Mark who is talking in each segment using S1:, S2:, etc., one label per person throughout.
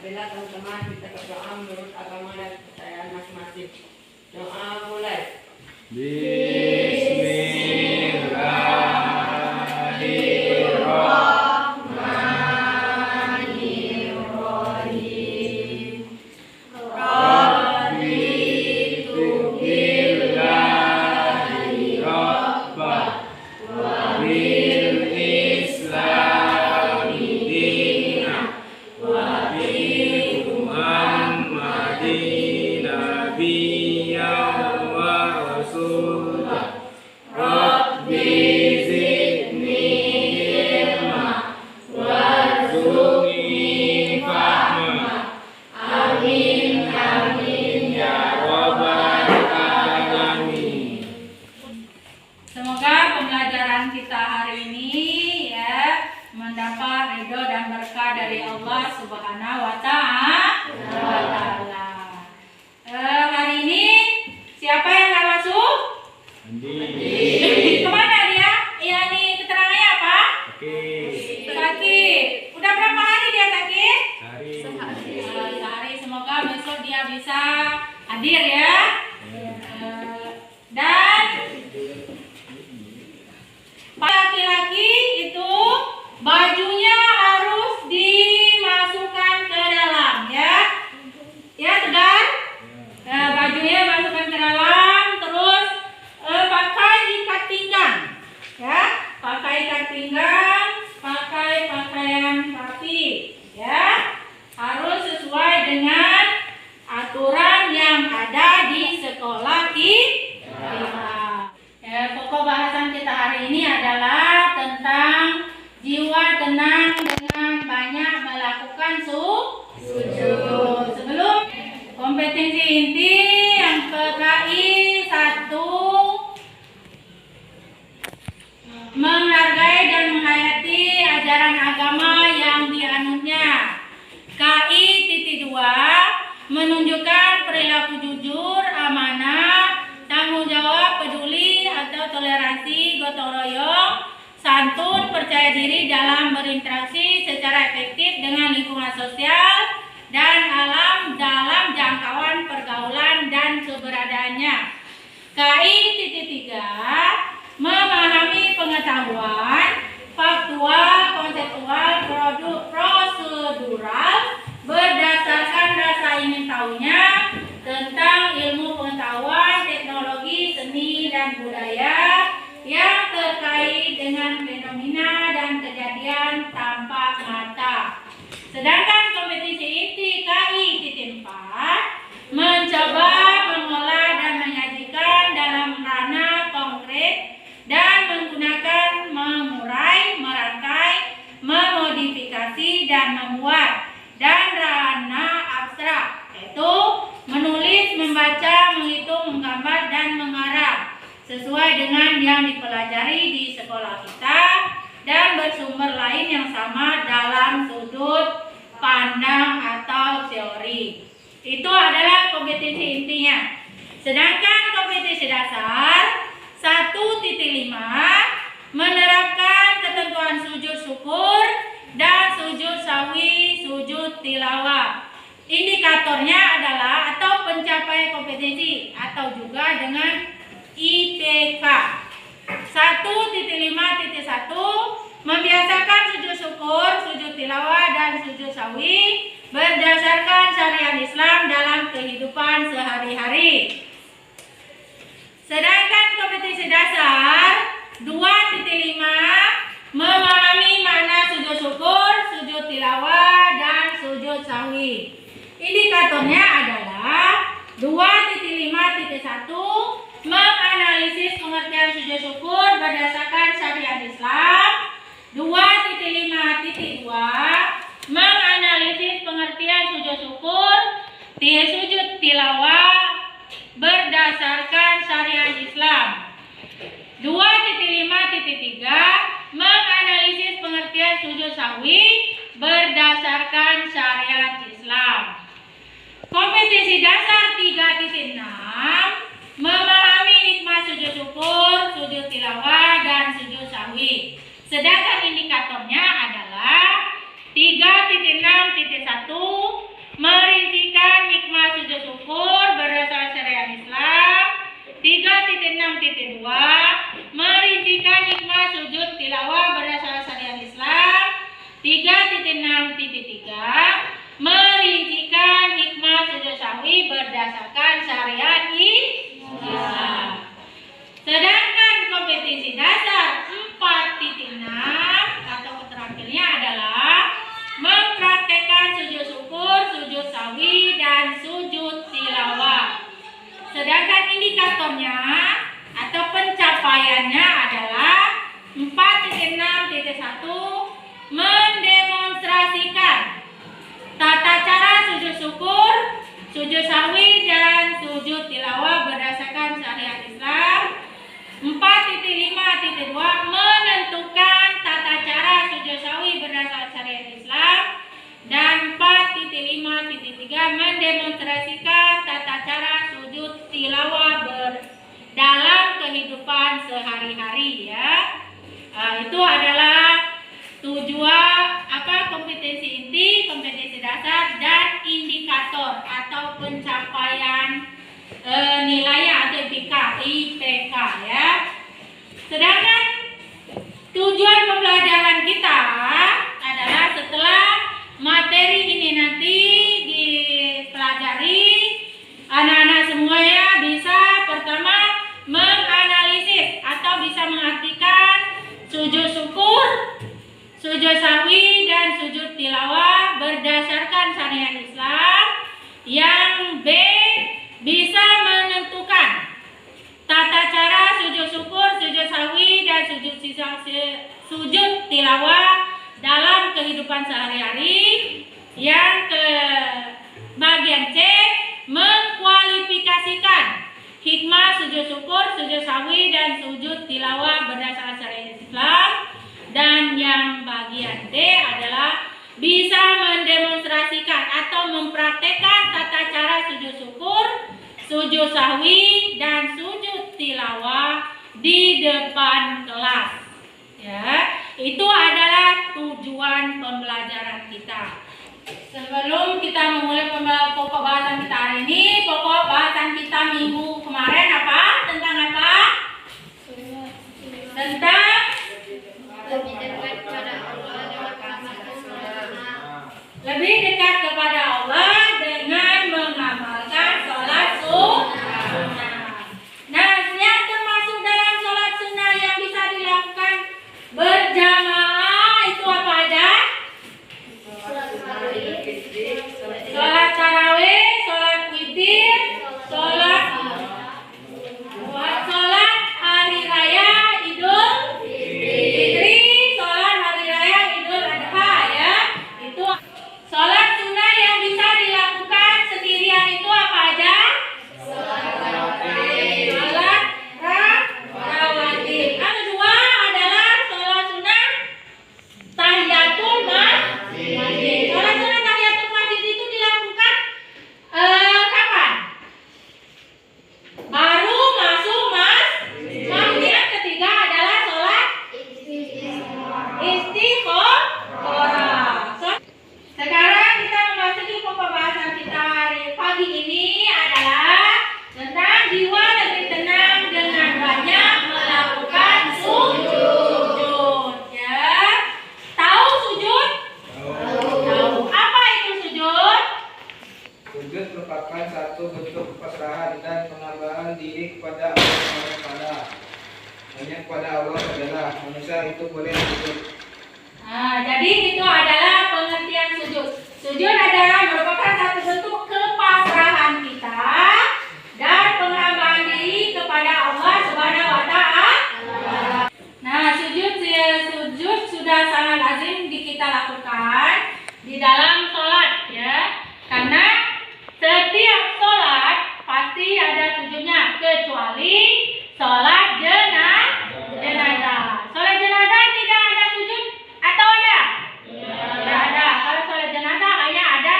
S1: Marilah teman-teman kita berdoa menurut agama dan kepercayaan masing-masing. Doa mulai. Bismillahirrahmanirrahim. Rabbi tubillahi rabbah wa bil islami dinah wa bi Muhammadin nabiyyan wa rasulah. Rabbi zidni ilma warzuqni fahma. Amin amin ya rabbal alamin.
S2: Semoga pembelajaran kita hari ini ya mendapat ridho dan berkah dari Allah Subhanahu wa Ta'ala. Hari ini siapa yang nggak masuk? Kemana dia? Ya nih keterangannya apa? Sakit. Udah berapa hari dia sakit? Sehari. Semoga besok dia bisa hadir ya. Dan laki-laki itu bajunya harus dimasukkan ke dalam ya. Ya Tegar? Bajunya masukkan ke dalam, terus pakai ikat pinggang ya. Pakai ikat pinggang, pakai pakaian rapi ya. Harus sesuai dengan aturan yang ada di sekolah kita. Pokok bahasan kita hari ini adalah tentang jiwa tenang dengan banyak melakukan sujud. Sebelum kompetensi inti yang PKI 1, menghargai dan menghayati ajaran agama yang dianutnya. KI titik 2, menunjukkan perilaku jujur, amanah, tanggung jawab, peduli atau toleransi, gotong royong, santun, percaya diri dalam berinteraksi secara efektif dengan lingkungan sosial dan alam dalam jangkauan pergaulan dan keberadaannya. KI titik 3, memahami pengetahuan faktual, konseptual, membuat, dan rana abstrak, yaitu menulis, membaca, menghitung, menggambar, dan mengarang sesuai dengan yang dipelajari di sekolah kita dan bersumber lain yang sama dalam sudut pandang atau teori. Itu adalah kompetensi intinya. Sedangkan kompetensi dasar 1.5 menerapkan ketentuan sujud syukur dan sujud sahwi, sujud tilawah. Indikatornya adalah atau pencapaian kompetensi atau juga dengan IPK. 1.5.1 membiasakan sujud syukur, sujud tilawah, dan sujud sahwi berdasarkan syariat Islam dalam kehidupan sehari-hari. Sedangkan kompetensi dasar 2.5 memahami makna sujud syukur, sujud tilawah, dan sujud sahwi. Indikatornya adalah 2.5.1 menganalisis pengertian sujud syukur berdasarkan syariat Islam. 2.5.2 menganalisis pengertian sujud syukur, sujud tilawah berdasarkan syariat Islam. 2.5.3 menganalisis pengertian sujud sahwi berdasarkan syariat Islam. Kompetensi dasar 3.6 memahami hikmah sujud syukur, sujud tilawah, dan sujud sahwi. Sedangkan indikatornya adalah 3.6.1 merincikan hikmah sujud syukur berdasarkan syariat Islam. 3.6.2 merincikan hikmah sujud tilawah berdasarkan syariat Islam. 3.6.3 merincikan hikmah sujud sahwi berdasarkan syariat Islam. Sedangkan kompetensi dasar 4.6 atau keterampilannya adalah mempraktekkan sujud syukur, sujud sahwi, dan sujud tilawah. Sedangkan indikatornya atau pencapaiannya adalah 4.6.1 mendemonstrasikan tata cara sujud syukur, sujud sahwi, dan sujud tilawah berdasarkan syariat Islam. 4.5.2 menentukan tata cara sujud sahwi berdasarkan syariat Islam. Dan 4.5.3 mendemonstrasikan tata cara sujud tilawah dalam kehidupan sehari-hari ya. Itu adalah tujuan kompetensi inti, kompetensi dasar, dan indikator atau pencapaian nilainya atau IPK ya. Sedangkan tujuan pembelajaran kita adalah setelah materi ini nanti dipelajari, anak-anak semuanya bisa pertama menganalisis atau bisa mengartikan sujud syukur, sujud sahwi, dan sujud tilawah berdasarkan syariat Islam. Yang B, bisa menentukan tata cara sujud syukur, sujud sahwi, dan sujud tilawah dalam kehidupan sehari-hari. Yang ke bagian C, mengkualifikasikan hikmah sujud syukur, sujud sahwi, dan sujud tilawah berdasarkan syariat Islam. Dan yang bagian D adalah bisa mendemonstrasikan atau mempraktekkan tata cara sujud syukur, sujud sahwi, dan sujud tilawah di depan kelas. Ya, itu adalah tujuan pembelajaran kita. Sebelum kita memulai pokok bahasan kita hari ini, pokok bahasan kita minggu kemarin apa? Tentang apa? Tentang lebih dekat kepada Allah dengan mengamalkan sholat sunnah. Nah, yang termasuk dalam sholat sunnah yang bisa dilakukan berjamaah itu apa aja? Sholat tarawih, sholat witir, sholat hari raya Idul Fitri, sholat hari raya Idul Adha ya. Itu
S3: satu bentuk pasrahan dan penambahan diri kepada Allah SWT. Hanya kepada Allah adalah manusia itu boleh sujud.
S2: Nah, jadi itu adalah pengertian sujud. Sujud adalah merupakan satu bentuk kepasrahan kita dan penambahan diri kepada Allah Subhanahu wa Ta'ala. Nah, sujud sudah sangat lazim kita lakukan di dalam sholat, ya. Karena setiap sholat pasti ada sujudnya, kecuali sholat jenazah. Sholat jenazah tidak ada sujud atau ada? Tidak ada. Kalau sholat jenazah hanya ada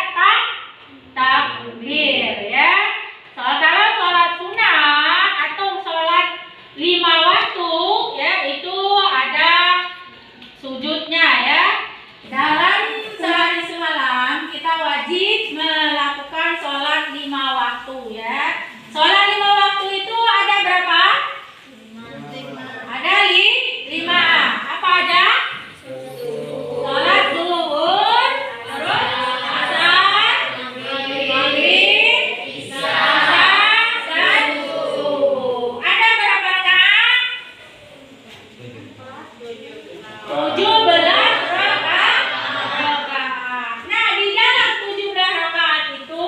S2: takbir, ya. Kalau sholat sunnah atau sholat 5 waktu, ya, itu ada sujudnya, ya. Dalam sehari semalam kita wajib melakukan sholat 5 waktu, ya. Sholat 5 waktu itu ada berapa? 5. Ada 5. Apa aja? Sholat zuhur, asar, maghrib, isya, dan subuh. Ada berapa rakaat? 17 rakaat. Nah, di dalam 17 rakaat itu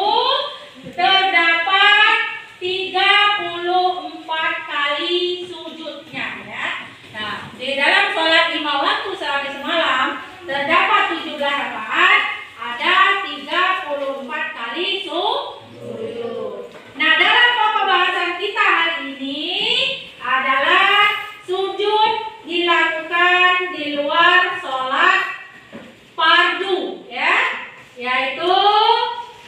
S2: terdapat 34 kali sujudnya, ya. Nah, di dalam sholat 5 waktu sehari semalam terdapat 17 rakaat, ada 34 kali sujud. Nah, dalam pokok bahasan kita hari ini adalah sujud dilakukan di luar sholat fardu, ya, yaitu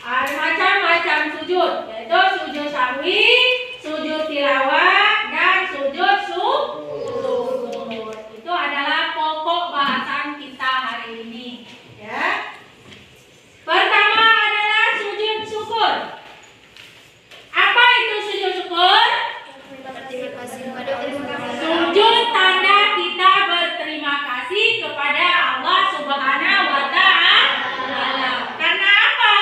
S2: ada macam-macam sujud, yaitu sujud sahwi, sujud tilawah, dan sujud syukur. Itu adalah pokok bahasan kita hari ini, ya. Pertama adalah sujud syukur. Apa itu sujud syukur? Sujud tanda kita berterima kasih kepada Allah Subhanahu wa Ta'ala. Karena apa?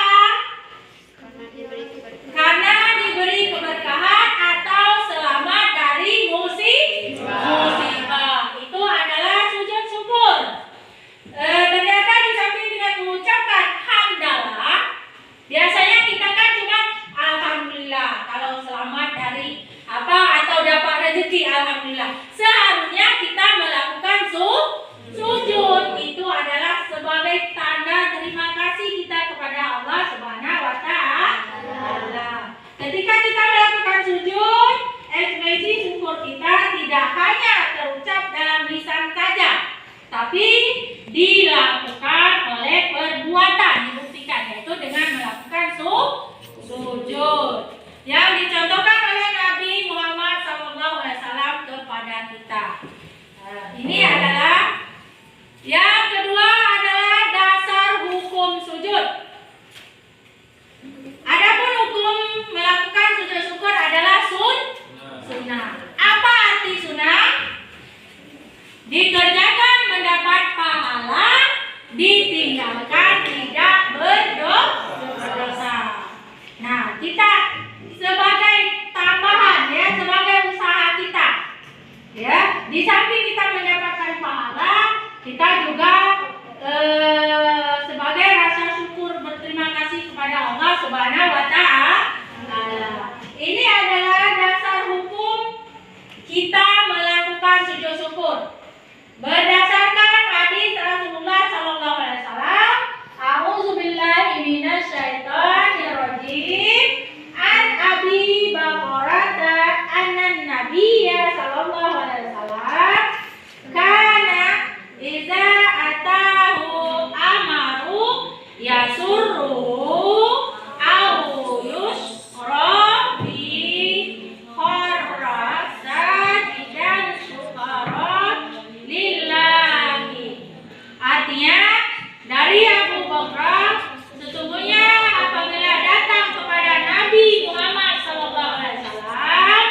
S2: Karena diberi keberkahan atau selamat dari musibah. Itu adalah sujud syukur. Ternyata di samping dengan mengucapkan hamdalah, biasanya kita kan cuma alhamdulillah kalau selamat dari apa atau dapat rezeki, alhamdulillah. Seharusnya kita melakukan sujud. Itu adalah sebagai tanda terima kasih kita kepada Allah Subhanahu wa Ta'ala. Ketika kita melakukan sujud, ekspresi syukur kita tidak hanya terucap dalam lisan saja, tapi dilakukan oleh perbuatan, dibuktikan, yaitu dengan melakukan sujud yang dicontohkan oleh Nabi Muhammad SAW kepada kita. Ini adalah yang kedua adalah dasar hukum sujud. Adapun hukum melakukan sujud syukur adalah sunnah. Apa arti sunnah? Dikerjakan mendapat pahala, ditinggalkan tidak berdosa. Nah, kita sebagai tambahan, ya, sebagai usaha kita, ya, di samping kita mendapatkan pahala, kita juga sebagai rasa syukur berterima kasih kepada Allah Subhanahu wa Ta'ala. Ini adalah dasar hukum kita melakukan sujud syukur. Berdasarkan hadis Rasulullah sallallahu alaihi wasallam, a'udzubillahi minasyaitonirrajim, an Abi Bakrah anna Nabiyya sallallahu alaihi wasallam kana idza atahu amaru yasurruhu au yusra bi kharrasat dan syukarat lillahi. Artinya dari Abu Bakrah, sesungguhnya apabila datang kepada Nabi Muhammad SAW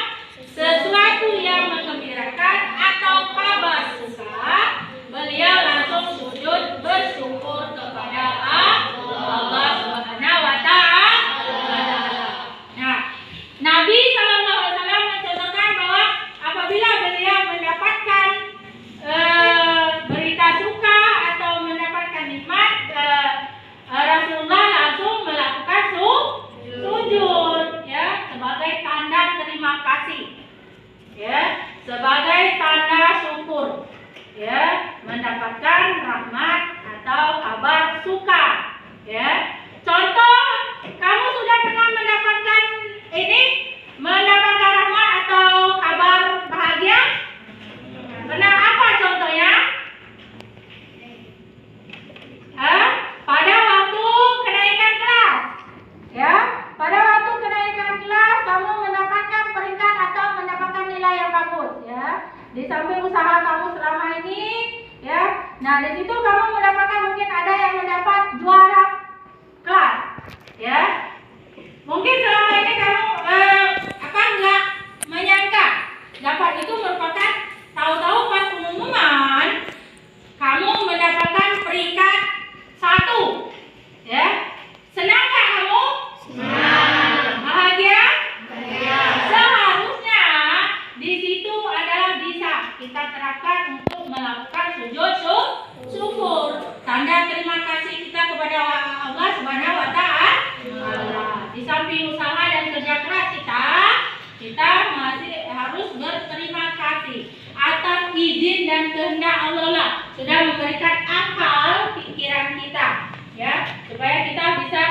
S2: sesuatu yang menggembirakan atau kabar suka, beliau langsung sujud bersyukur kepada Allah Nah, di situ kamu mendapatkan, mungkin ada yang mendapat juara kelas, ya. Mungkin selama ini kamu nggak menyangka dapat itu merupakan, tahu-tahu pas pengumuman kamu mendapatkan peringkat 1, ya. Senang nggak kamu? Senang. Bahagia? Bahagia. Seharusnya di situ adalah bisa kita terapkan untuk melakukan sujud syukur, tanda terima kasih kita kepada Allah Subhanahu wa Ta'ala. Di samping usaha dan kerja keras kita masih harus berterima kasih atas izin dan kehendak Allah lah, sudah memberikan akal pikiran kita, ya, supaya kita bisa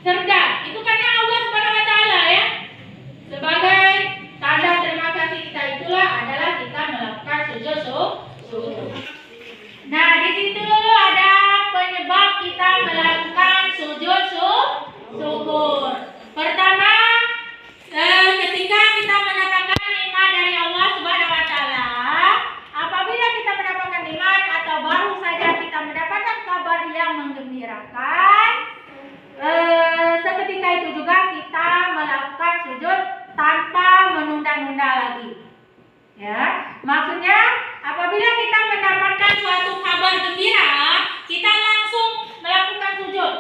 S2: cerdas. Itu karena Allah Subhanahu wa Ta'ala, ya. Sebagai tanda terima kasih kita itulah adalah kita melakukan sujud syukur. Nah, di situ ada penyebab kita melakukan sujud syukur. Pertama, ketika kita mendapatkan nikmat dari Allah Subhanahu wa Ta'ala, apabila kita mendapatkan nikmat atau baru saja kita mendapatkan kabar yang menggembirakan, seketika itu juga kita melakukan sujud tanpa menunda-nunda lagi. Ya, maksudnya apabila kita mendapatkan suatu kabar gembira, kita langsung melakukan sujud.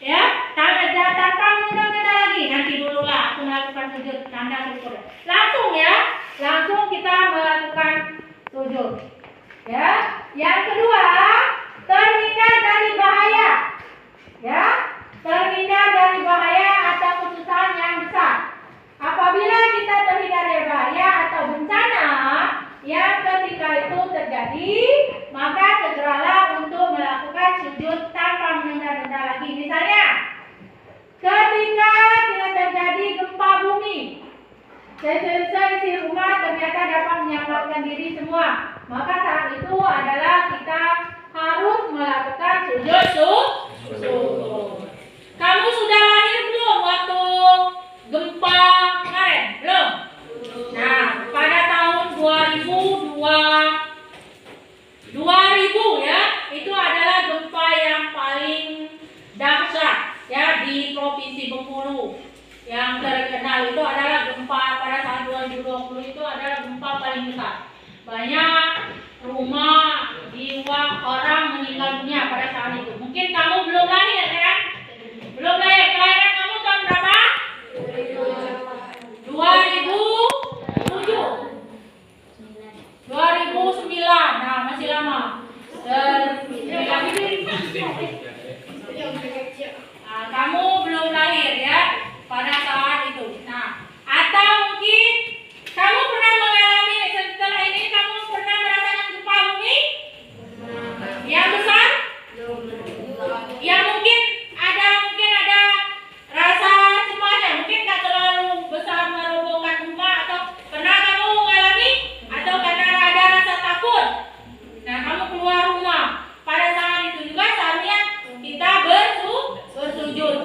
S2: Ya, tanpa menunda-nunda lagi. Nanti dulu lah aku melakukan sujud tanda syukur. Langsung, ya, langsung kita melakukan sujud. Ya, yang kedua, terhindar dari bahaya. Ya, terhindar dari bahaya atau kesusahan yang besar. Apabila kita terhindar dari bahaya atau bencana yang ketika itu terjadi, maka segeralah untuk melakukan sujud tanpa menunda-nunda lagi. Misalnya, ketika tidak terjadi gempa bumi, seisi rumah ternyata dapat menyelamatkan diri semua, maka saat itu adalah kita harus melakukan sujud syukur. Kamu sudah lahir belum waktu gempa kemarin? Belum? Nah, pada tahun 2000 ya, itu adalah gempa yang paling dahsyat, ya, di Provinsi Bengkulu. Yang terkenal itu adalah gempa pada tahun 2020, itu adalah gempa paling besar. Banyak rumah, jiwa, orang meninggal dunia pada saat itu. Mungkin kamu belum lahir, ya? Belum lahir. Kelahiran kamu tahun berapa? 2007. 2009. Nah, masih lama. Nah, kamu belum lahir, ya, pada saat itu. Nah, atau mungkin kamu pernah mengalami, setelah ini kamu pernah merasakan gempa bumi yang besar? Yang mungkin ada rasa cemas, mungkin nggak terlalu besar merobohkan rumah, atau pernah kamu mengalami, atau karena ada rasa takut, nah kamu keluar rumah. Pada saat itu juga seharusnya kita bersujud,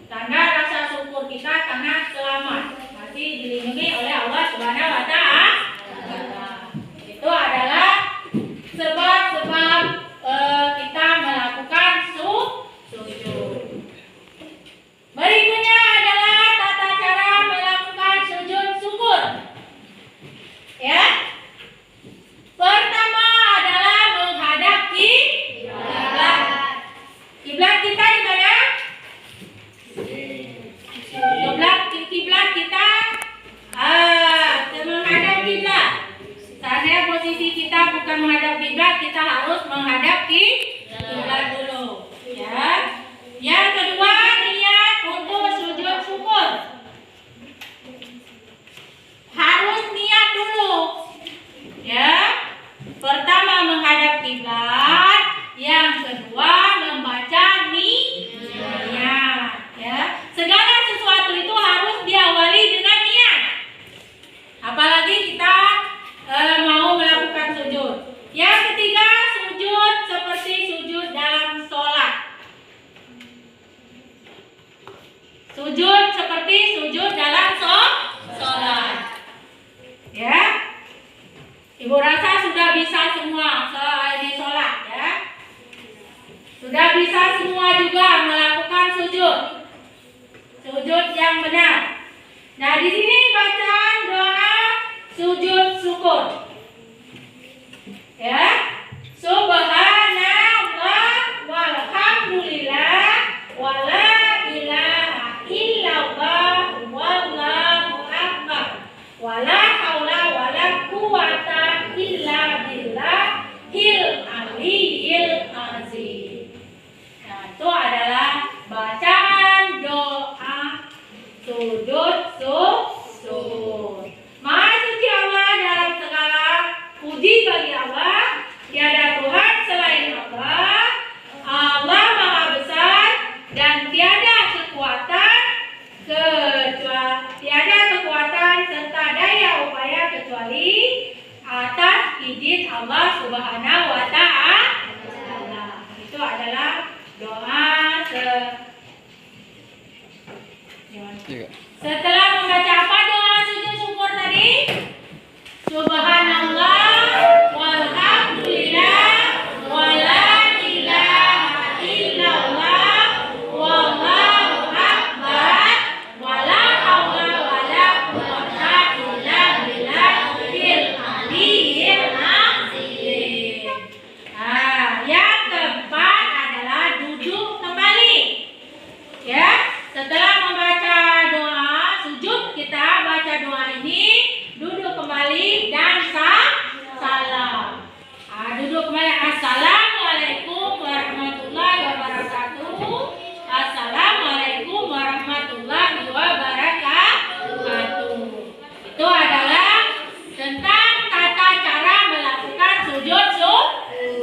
S2: tanda rasa syukur kita karena selamat, masih dilindungi oleh Allah Subhanahu wa Ta'ala. Itu adalah sebab-sebab kita melakukan sujud. Berikutnya adalah tata cara melakukan sujud syukur. Ya. Pertama adalah menghadap kiblat. Kiblat kita di mana? Kiblat kita menghadap kiblat. Seandainya posisi kita bukan menghadap kiblat, kita harus menghadap kiblat dulu. Ya. Yang kedua, niat untuk sujud syukur. Harus niat dulu. Ya. Pertama menghadap kiblat, yang kedua membaca niat. Ya. Segala sesuatu itu harus diawali dengan niat. Apalagi kita mau melakukan sujud. Yang ketiga, sujud seperti sujud dalam sholat. Sujud seperti sujud dalam sholat. Ya. Ibu rasa sudah bisa semua ini sholat, ya. Sudah bisa semua juga melakukan sujud. Sujud yang benar. Nah, di sini bacaan doa sujud syukur. Ya. Subhanallah walhamdulillah wala ilaha illallah wallahu akbar. Wala haula wala quwata illa billahil aliyyil azim. Nah, itu adalah bacaan doa sujud syukur. Maha suci Allah dalam segala puji bagi Allah. Tiada Tuhan selain Allah. Allah Maha Besar dan tiada kekuatan serta daya upaya kecuali atas izin Allah Subhanahu wa Ta'ala. Itu adalah doa setelah membaca apa doa sujud syukur tadi? Subhanallah walhamdulillah wala ilaha illallah wallahu akbar wala haula wala quwwata illa billahil aliyyil azim. Nah, yang keempat adalah duduk kembali. Ya, setelah membaca doa sujud, kita baca doa ini, duduk kembali dan salam. Duduk kembali. Assalamualaikum warahmatullahi wabarakatuh. Assalamualaikum warahmatullahi wabarakatuh. Itu adalah tentang tata cara melakukan sujud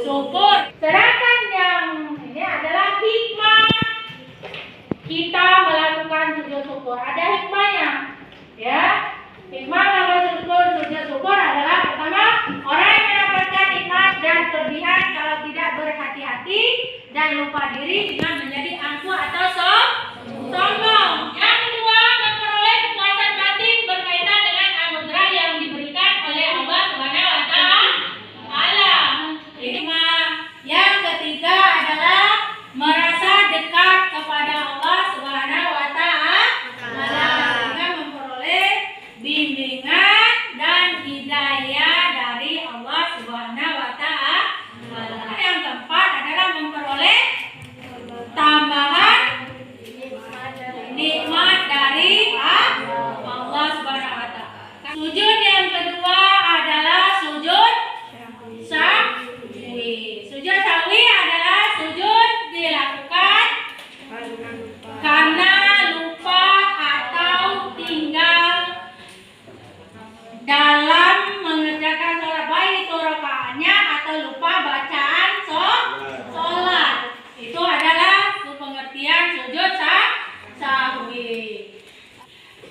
S2: syukur. Sedangkan yang ini adalah hikmah kita melakukan sujud syukur. Ada hikmahnya, ya. Hikmah melakukan sujud syukur adalah pertama, orang yang mendapatkan nikmat dan kelebihan kalau tidak berhati-hati dan lupa diri dengan menjadi angkuh atau sombong. Yang kedua, memperoleh kepuasan batin berkaitan dengan anugerah yang diberikan oleh Allah Subhanahu wa Ta'ala. Hikmah yang ketiga adalah merasa dekat kepada Allah Subhanahu wa Ta'ala dengan memperoleh bimbingan dan hidayah dari Allah Subhanahu wa Ta'ala. Yang keempat adalah memperoleh tambahan nikmat dari Allah Subhanahu wa Ta'ala. Sujud yang kedua adalah sujud sahwi. Sujud sahwi adalah sujud dilakukan karena lupa atau tinggal dalam mengerjakan sholat, baik itu rakaatnya atau lupa bacaan sholat. Itu adalah pengertian sujud sahwi.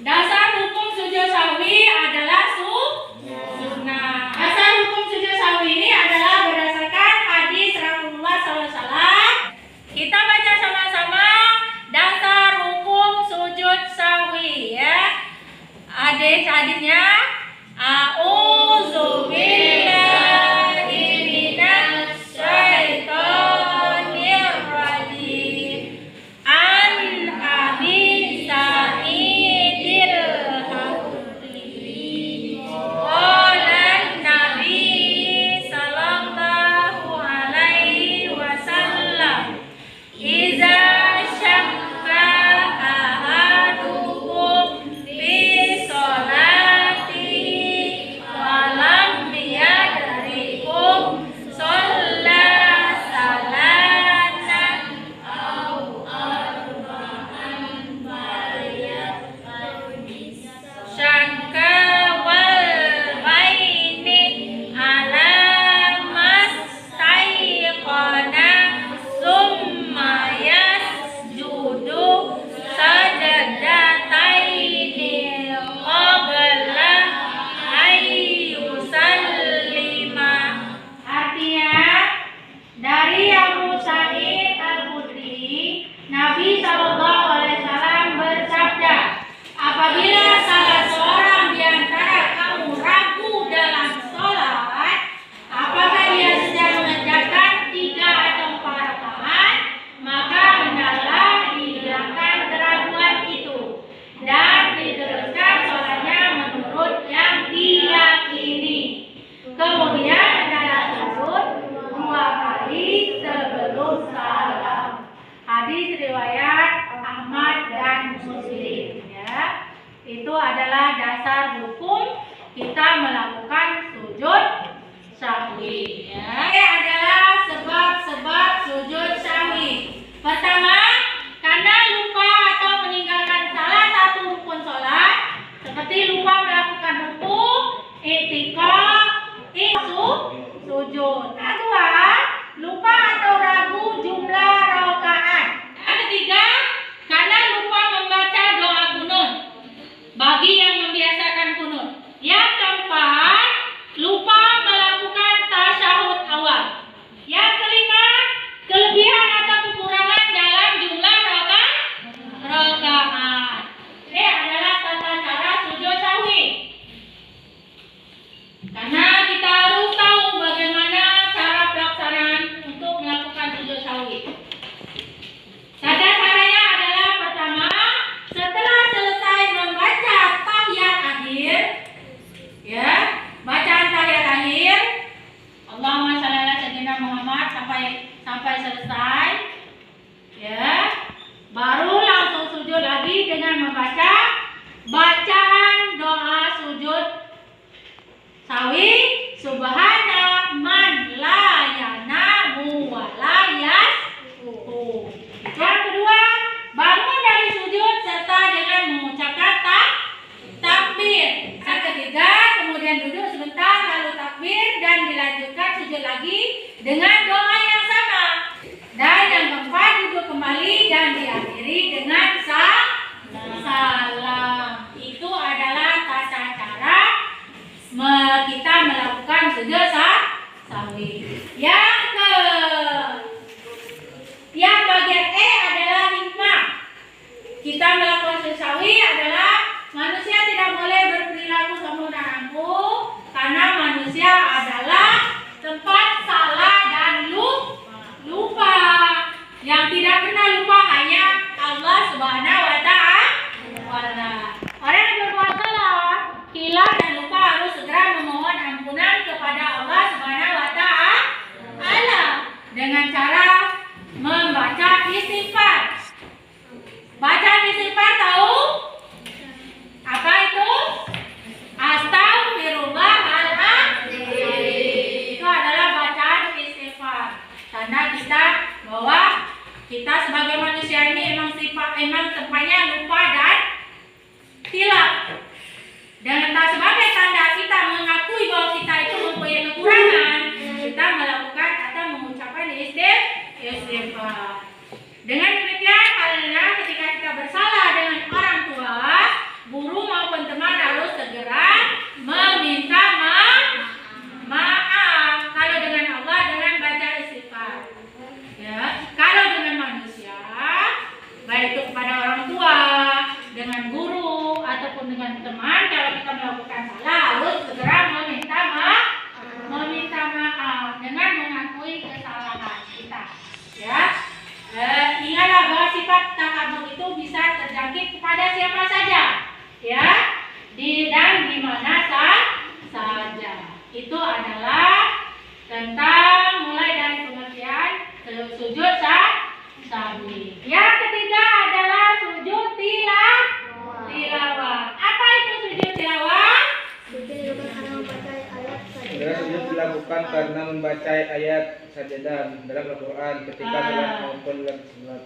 S2: Dasar hukum sujud sahwi adalah sunnah. Dasar hukum sujud sahwi ini adalah berdasarkan hadis Rasulullah SAW. Kita baca sama-sama dasar hukum sujud sahwi, ya. Hadisnya. A'udzubillahi minasyaitonir rajim. An Abi Sa'idil Khudri. Qala Nabi sallallahu alaihi wasallam, "Iza syakka ahadukum fi sholatihi walam yadrikum sholla salatan au arba'an syakka wal baini ala mastaiqana summa yasjudu sajadataini qabla ayyusallima. Artinya, dari Abu Sa'id Al-Khudri, Nabi SAW bersabda, apabila salah seorang di antara kamu ragu dalam sholat, apakah dia sedang mengerjakan 3 atau 4 rakaat, riwayat Ahmad dan Muslim ya. Itu adalah dasar hukum kita melakukan sujud sahwi ya. Ini adalah sebab-sebab sujud sahwi. Pertama, karena lupa atau meninggalkan salah satu rukun sholat, seperti lupa melakukan ruku, i'tikaf, sujud. Kedua, lupa atau ragu jumlah rakaat. Yang ketiga, karena lupa membaca doa kunut bagi yang membiasakan kunut. Yang keempat, lupa melakukan tasyahud awal. Yang kelima, kelebihan atau kekurangan dalam jumlah rakaat. Ini adalah tata cara sujud sahwi. Karena kita harus tahu bagaimana cara pelaksanaan untuk melakukan sujud sahwi. Tata caranya adalah pertama, setelah selesai membaca tahiyat akhir, ya, bacaan tahiyat akhir, Allahumma shalli ala sayyidina Muhammad sampai selesai, ya, baru langsung sujud lagi dengan membaca bacaan doa sujud sahwi, subhana man la yanamu wa la yasqutu. Yang kedua, bangun dari sujud serta dengan mengucapkan takbir. Yang ketiga, kemudian duduk sebentar lalu takbir dan dilanjutkan sujud lagi dengan doa yang sama. Dan yang keempat, duduk kembali dan diakhiri dengan salam. Itu adalah tata cara kita melakukan sujud sahwi. Yang bagian E adalah hikmah. Kita melakukan sujud sahwi adalah manusia tidak boleh berperilaku sombong dan angkuh, karena manusia adalah tempat salah dan lupa. Yang tidak pernah lupa hanya Allah Subhanahu wa Ta'ala. Orang yang berbuat salah, hilaf dan lupa harus segera memohon ampunan kepada Allah Subhanahu wa Ta'ala dengan cara membaca istighfar. Bacaan istighfar tahu? Apa itu? Astaghfirullahaladzim. Itu adalah bacaan istighfar. Tanda kita bahwa kita sebagai manusia ini emang tempatnya lupa dan hilaf. Dan sebagai tanda kita mengakui bahwa kita itu mempunyai kekurangan, kita melakukan atau mengucapkan istighfar. Dengan demikian, halnya ketika kita bersalah dengan orang tua, guru maupun teman harus segera meminta maaf. Kalau dengan Allah dengan baca istighfar. Ya, kalau dengan manusia, baik itu kepada orang tua, dengan guru ataupun dengan teman, kalau kita melakukan salah harus segera meminta maaf dengan mengakui kesalahan kita. Ya, ingatlah bahwa sifat takabur itu bisa terjangkit kepada siapa saja, ya, dan di mana saja. Itu adalah tentang mulai dari pengertian sujud sahwi. Yang ketiga adalah sujud tilawah. Apa itu sujud tilawah?
S3: Sujud dilakukan karena membaca ayat sajadah dalam Al-Quran ketika salat maupun dalam salat.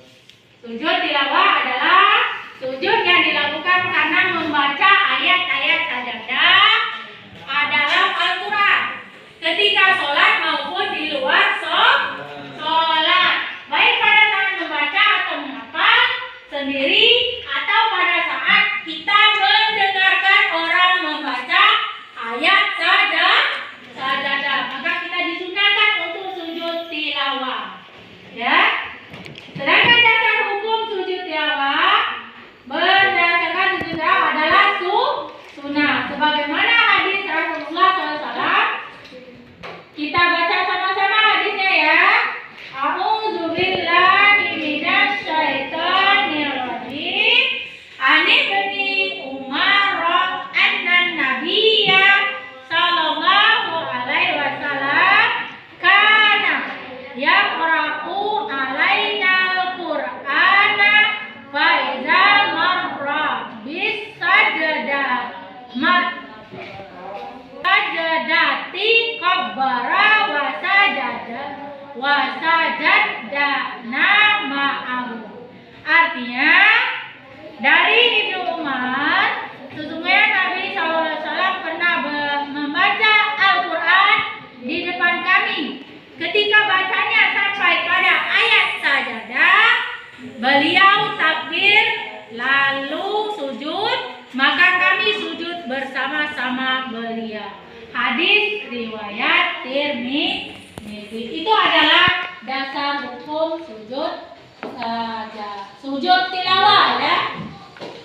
S2: Sujud tilawah adalah sujud yang dilakukan karena membaca ayat-ayat sajadah dalam Al-Quran ketika sholat maupun di luar sholat, baik pada saat membaca atau menghafal sendiri atau pada saat kita mendengarkan orang membaca ayat sajadah, maka kita disunahkan untuk sujud tilawah. Ya. Sedangkan dasar hukum sujud tilawah berdasarkan sujud tilawah adalah sunnah. Sebagaimana hadis Rasulullah SAW, kita baca sama-sama hadisnya ya. A'udzubillahi minasyaitonirrajim. Artinya dari Ibnu Umar, sesungguhnya Nabi SAW pernah membaca Al-Quran di depan kami. Ketika bacanya sampai pada ayat sajadah, beliau takbir lalu sujud, maka kami sujud bersama-sama beliau. Hadis riwayat Tirmidzi. Itu adalah dasar hukum sujud tilawah ya.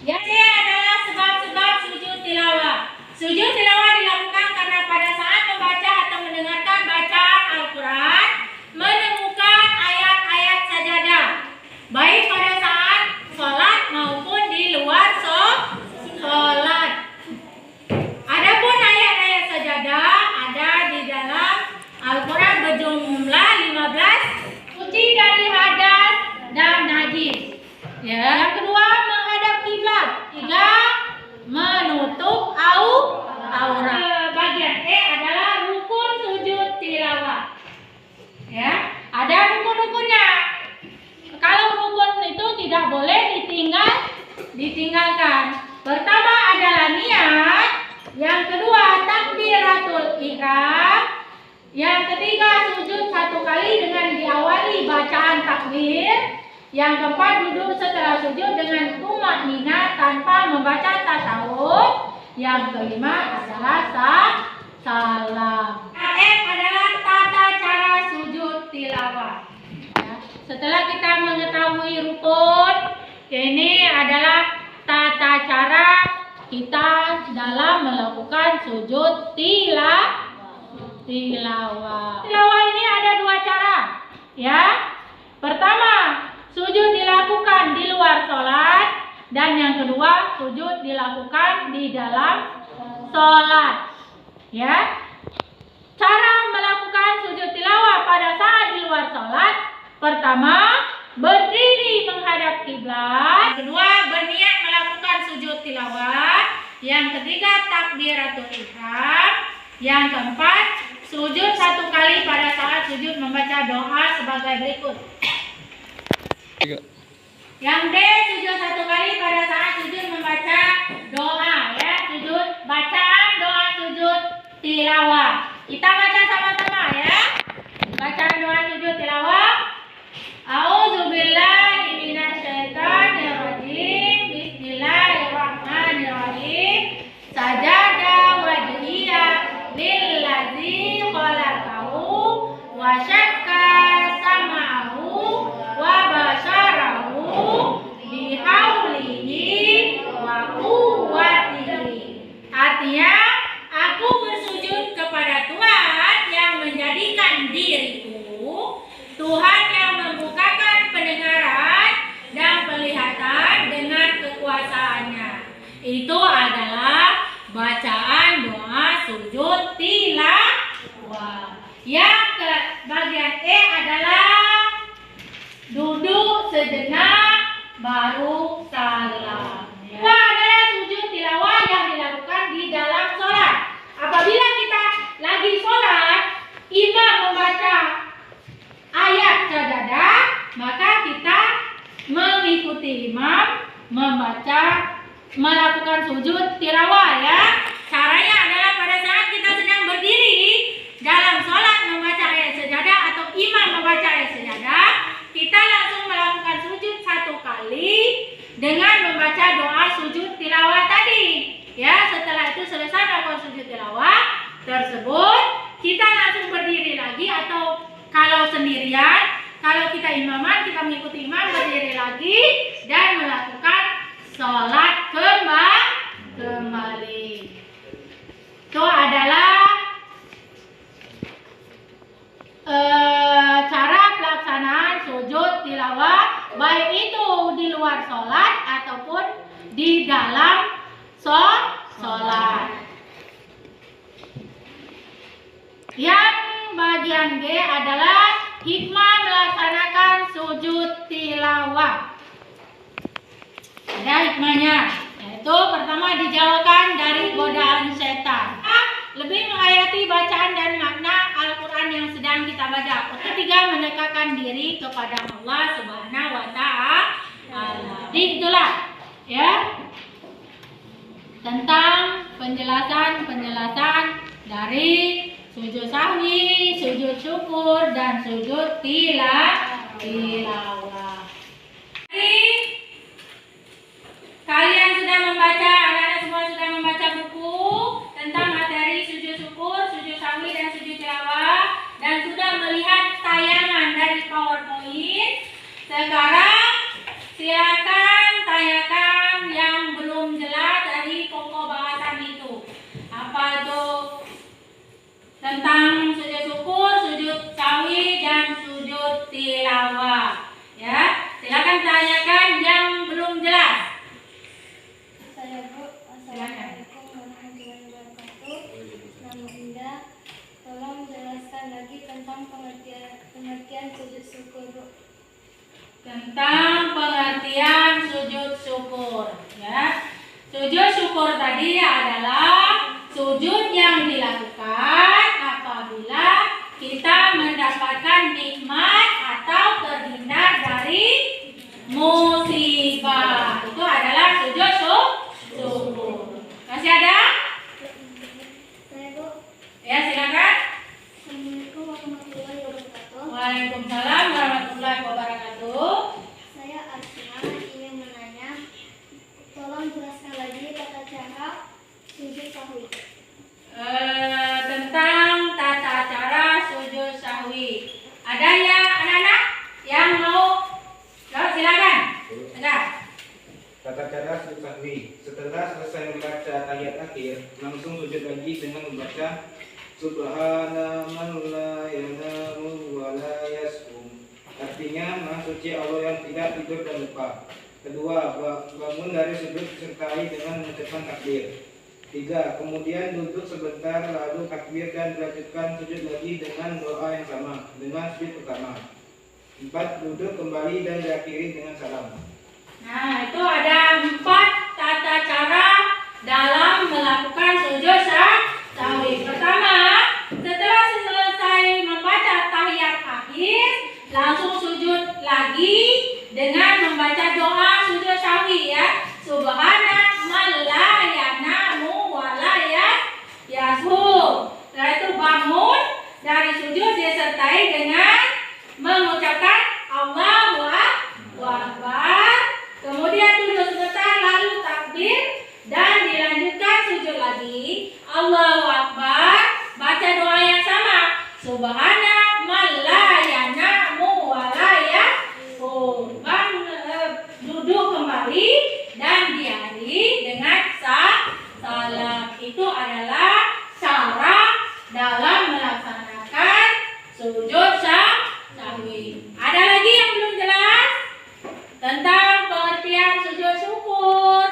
S2: Yang ini adalah sebab-sebab sujud tilawah. Sujud tilawah dilakukan karena pada saat membaca atau mendengarkan bacaan Al-Quran menemukan ayat-ayat sajadah, baik pada saat sholat maupun di luar sholat. Adapun ayat-ayat sajadah ada di dalam Al-Quran berjumlah 15, suci dari hadas dan najis. Ya. Yang kedua, menghadap kiblat. Tiga, menutup aurat. Bagian E adalah rukun sujud tilawah. Ya, ada rukun-rukunnya. Kalau rukun itu tidak boleh ditinggalkan. Pertama adalah niat. Yang kedua, takbiratul ihram. Yang ketiga, sujud 1 kali dengan diawali bacaan takbir. Yang keempat, duduk setelah sujud dengan tumakninah tanpa membaca tasawuf. Yang kelima adalah salam. F adalah tata cara sujud tilawah. Ya. Setelah kita mengetahui rukun, ini adalah tata cara kita dalam melakukan sujud tilawah. Tilawah ini ada 2 cara, ya. Pertama, sujud dilakukan di luar sholat, dan yang kedua, sujud dilakukan di dalam sholat. Ya, cara melakukan sujud tilawah pada saat di luar sholat: pertama, berdiri menghadap kiblat; kedua, berniat melakukan sujud tilawah; yang ketiga, takbiratul ihram; yang keempat, sujud 1 kali pada saat sujud membaca doa sebagai berikut. Yang D, sujud 1 kali pada saat sujud membaca doa, ya, sujud bacaan doa sujud tilawah. Kita baca sama-sama ya. Bacaan doa sujud tilawah. A'udzubillahi minasyaitonirrajim. Bismillahirrahmanirrahim. Sajada wajhiya lillazi khalaqahu wa syakka sam'ahu wa basarahu bihaulihi wa quwwatihi. Artinya, aku bersujud kepada Tuhan yang menjadikan diriku, Tuhan yang membukakan pendengaran dan penglihatan dengan kekuasaannya. Itu adalah bacaan doa sujud tilawah. Yang ke bagian E adalah duduk sejenak baru salam. Itu adalah sujud tilawah yang dilakukan di dalam sholat. Apabila kita lagi sholat, imam membaca ayat sajadah, maka kita mengikuti imam melakukan sujud tilawah ya. Caranya adalah pada saat kita sedang berdiri dalam sholat membaca ayat sajadah atau imam membaca ayat sajadah, kita langsung melakukan sujud 1 kali dengan membaca doa sujud tilawah tadi. Ya, setelah itu selesai melakukan sujud tilawah tersebut, kita langsung berdiri lagi, atau kalau sendirian, kalau kita imaman, kita mengikuti imam, berdiri lagi dan melakukan sholat kembali. Itu adalah cara pelaksanaan sujud tilawah, baik itu di luar sholat ataupun di dalam sholat. Yang bagian G adalah hikmah melaksanakan sujud tilawah. Ada hikmahnya, yaitu pertama, dijauhkan dari godaan setan. Lebih menghayati bacaan dan makna Al-Quran yang sedang kita baca. Ketiga, mendekatkan diri kepada Allah Subhanahu wa Ta'ala. Jadi itulah ya tentang penjelasan dari sujud sahwi, sujud syukur, dan sujud tilawah. Jadi kalian sudah membaca, anak-anak semua sudah membaca buku tentang materi sujud syukur, sujud sahwi, dan sujud tilawah, dan sudah melihat tayangan dari PowerPoint. Sekarang silakan tanyakan yang belum jelas dari pokok bahasan itu. Apa itu tentang sujud syukur, sujud sahwi, dan sujud tilawah. Ya, silakan tanyakan yang belum jelas.
S4: Saya Bu, Assalamualaikum warahmatullahi wabarakatuh. Nama Indah. Tolong jelaskan lagi tentang pengertian sujud syukur Bu.
S2: Tentang pengertian sujud syukur, ya. Sujud syukur tadi adalah sujud yang dilakukan apabila kita mendapatkan nikmat atau terhindar dari musibah. Itu adalah sujud syukur. Masih ada?
S4: Saya Bu.
S2: Ya, silakan.
S4: Assalamualaikum warahmatullahi wabarakatuh.
S2: Waalaikumsalam warahmatullahi wabarakatuh.
S4: Saya Asma ingin menanya, tolong jelaskan lagi tata cara sujud sahwi.
S2: Tentang tata cara sujud sahwi. Ada ya anak-anak yang mau? Silakan. Enggak.
S3: Tata cara sujud sahwi. Setelah selesai membaca tahiyat akhir, langsung sujud lagi dengan membaca Subhana man la yanamu wa la yasum. Artinya, Maha Suci Allah yang tidak tidur dan lupa. Kedua, bangun dari sujud disertai dengan mengucapkan takbir. Tiga, kemudian duduk sebentar lalu takbir dan dilanjutkan sujud lagi dengan doa yang sama dengan sujud pertama. Empat, duduk kembali dan diakhiri dengan salam.
S2: Nah, itu ada 4 tata cara dalam melakukan sujud sahwi. Pertama, setelah selesai membaca tahiyat akhir, langsung sujud lagi dengan membaca doa sujud sahwi ya. Subhana man la yanamu wa la yashur. Setelah itu bangun dari sujud disertai dengan mengucapkan Allahu Akbar. Kemudian duduk sebentar lalu takbir dan dilanjutkan sujud lagi. Allahu Akbar. Baca doa yang sama. Subhana man la yanamu wa la yashur. Duduk kembali dan diakhiri dengan salam. Itu adalah cara dalam melaksanakan sujud sahwi. Ada lagi yang belum jelas? Tentang pengertian sujud syukur,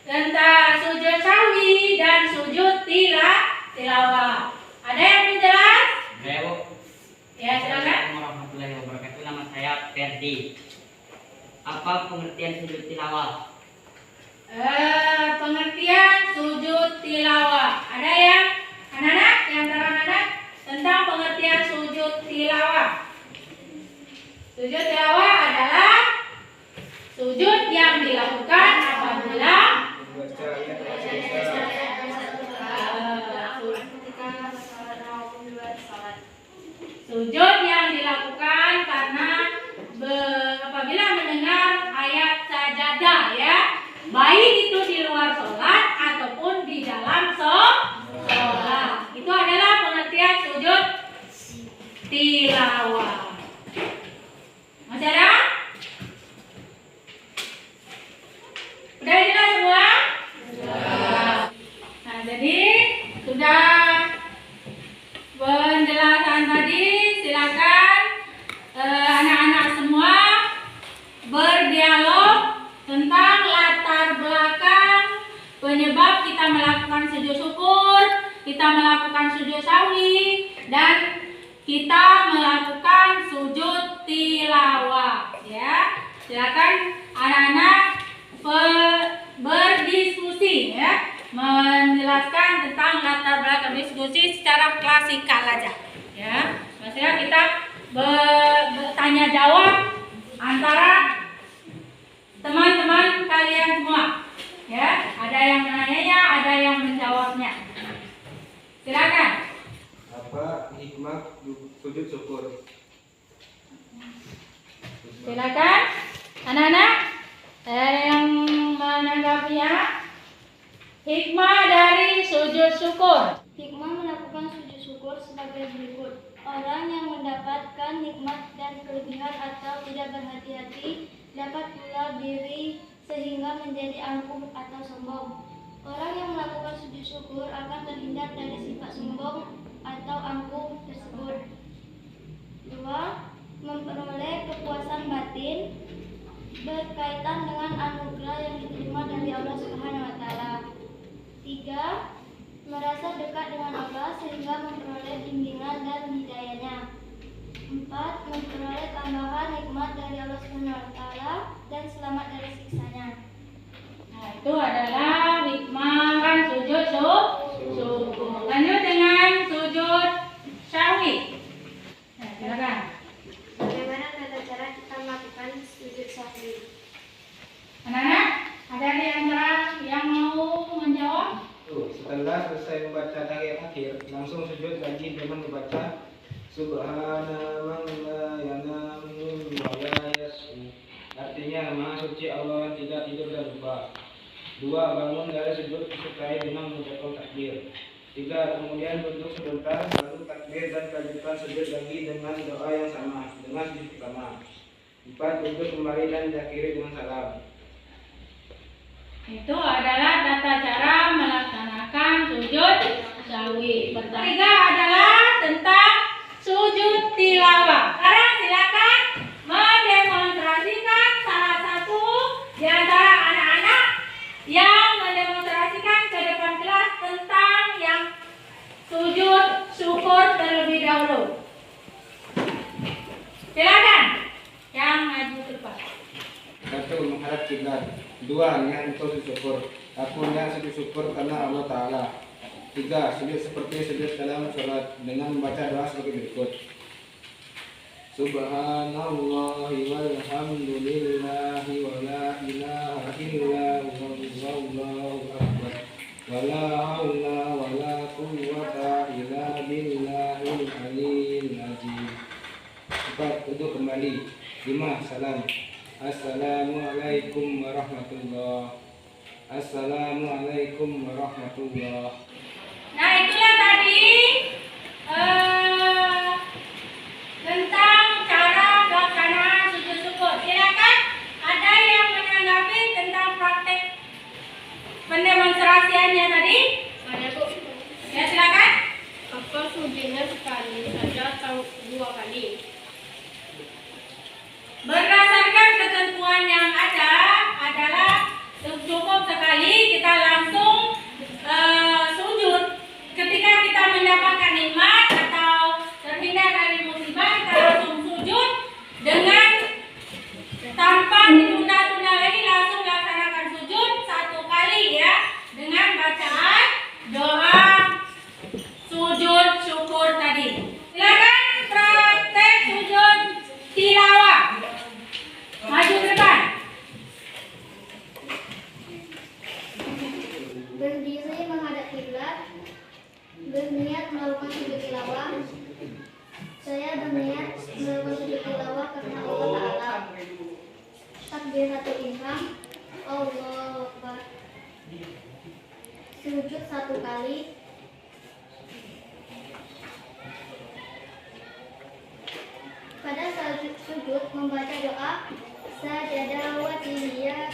S2: tentang sujud sahwi, dan sujud tilawah. Ada yang belum jelas?
S5: Saya Bu.
S2: Ya, silakan.
S5: Assalamualaikum warahmatullahi wabarakatuh. Nama saya Ferdi. Apa pengertian sujud tilawah?
S2: Pengertian sujud tilawah. Ada yang anak-anak, yang anak-anak tentang pengertian sujud tilawah. Sujud tilawah adalah sujud yang dilakukan apabila
S3: Membaca ayat
S2: sujud yang dilakukan karena apabila mendengar ayat sajadah ya, baik itu di luar sholat ataupun di dalam sholat. Itu adalah pengertian sujud tilawah. Masih ada? Udah jelas semua? Nah, jadi sudah penjelasan tadi. Silakan anak-anak semua berdialog tentang latar belakang penyebab kita melakukan sujud syukur, kita melakukan sujud sahwi, dan kita melakukan sujud tilawah. Ya, silakan anak-anak berdiskusi ya, menjelaskan tentang latar belakang, diskusi secara klasikal aja ya. Maksudnya kita bertanya jawab antara teman-teman Silakan.
S3: Apa hikmah sujud syukur?
S2: Silakan. Anak-anak, ada yang menanggapinya? Hikmah dari sujud syukur.
S4: Hikmah melakukan sujud syukur sebagai berikut. Orang yang mendapatkan nikmat dan kelebihan atau tidak berhati-hati dapat pula diri sehingga menjadi angkuh atau sombong. Orang yang melakukan sujud syukur akan terhindar dari sifat sombong atau angkuh tersebut. 2. Memperoleh kepuasan batin berkaitan dengan anugerah yang diterima dari Allah Subhanahu wa taala. 3. Merasa dekat dengan Allah sehingga memperoleh bimbingan dan hidayahnya. 4. Memperoleh tambahan nikmat dari Allah Subhanahu wa taala dan selamat dari siksanya.
S2: Nah, itu adalah hikmah sujud syukur. Lanjut dengan sujud syahwi. Nah, silakan.
S4: Bagaimana tata cara kita melakukan sujud syahwi?
S2: Anak-anak, ada di antara yang mau menjawab?
S3: Setelah selesai membaca tahiyat akhir, langsung sujud lagi dengan membaca Subhana man la yanamu wa la yas'u. Artinya Maha Suci Allah tidak tidur dan lupa. 2. Bangun dari sujud disertai dengan mengucapkan takbir. 3. Kemudian duduk sebentar, lalu takbir dan lanjutkan sujud lagi dengan doa yang sama dengan sujud pertama. 4. Duduk kembali dan diakhiri dengan salam.
S2: Itu adalah tata cara melaksanakan sujud syahwi. Ketiga adalah tentang sujud tilawah. Sekarang silakan mendemonstrasikan salah satu di antara anak-anak yang mendemonstrasikan ke depan kelas tentang yang sujud syukur terlebih dahulu. Silakan yang maju ke depan.
S3: 1. Menghadap kiblat. 2. Niat untuk sujud syukur. Aku niat sujud syukur karena Allah Ta'ala. 3. Sujud seperti sujud dalam sholat dengan membaca doa sebagai berikut. Subhanallahi walhamdulillahi wa la ilaha illa wallahu akbar. Wa la hawla wa la quwwata illa billahil aliyyil azim. 4. Duduk kembali. 5. Salam. Assalamualaikum warahmatullahi. Assalamualaikum warahmatullahi.
S2: Nah, itulah tadi tentang cara pelaksanaan sujud syukur. Silakan, ada yang menanggapi tentang praktek pendemonstrasiannya tadi?
S1: Ada Bu.
S2: Ya, silakan.
S1: Apa sujudnya sekali saja atau 2 kali?
S2: Berdasarkan ketentuan yang ada adalah cukup sekali kita langsung sujud. Ketika kita mendapatkan nikmat atau terhindar dari musibah, kita langsung sujud dengan tanpa ditunda-tunda lagi, langsung laksanakan sujud 1 kali ya, dengan bacaan doa sujud syukur tadi. Silakan praktek sujud tilawah. Maju ke depan.
S4: Berdiri menghadap kiblat. Berniat melakukan sujud tilawah. Saya berniat melakukan sujud tilawah karena Allah Ta'ala. Takbiratul ihram. Allahu Akbar. Sujud 1 kali. Pada saat sujud membaca doa sajadah wa tihiya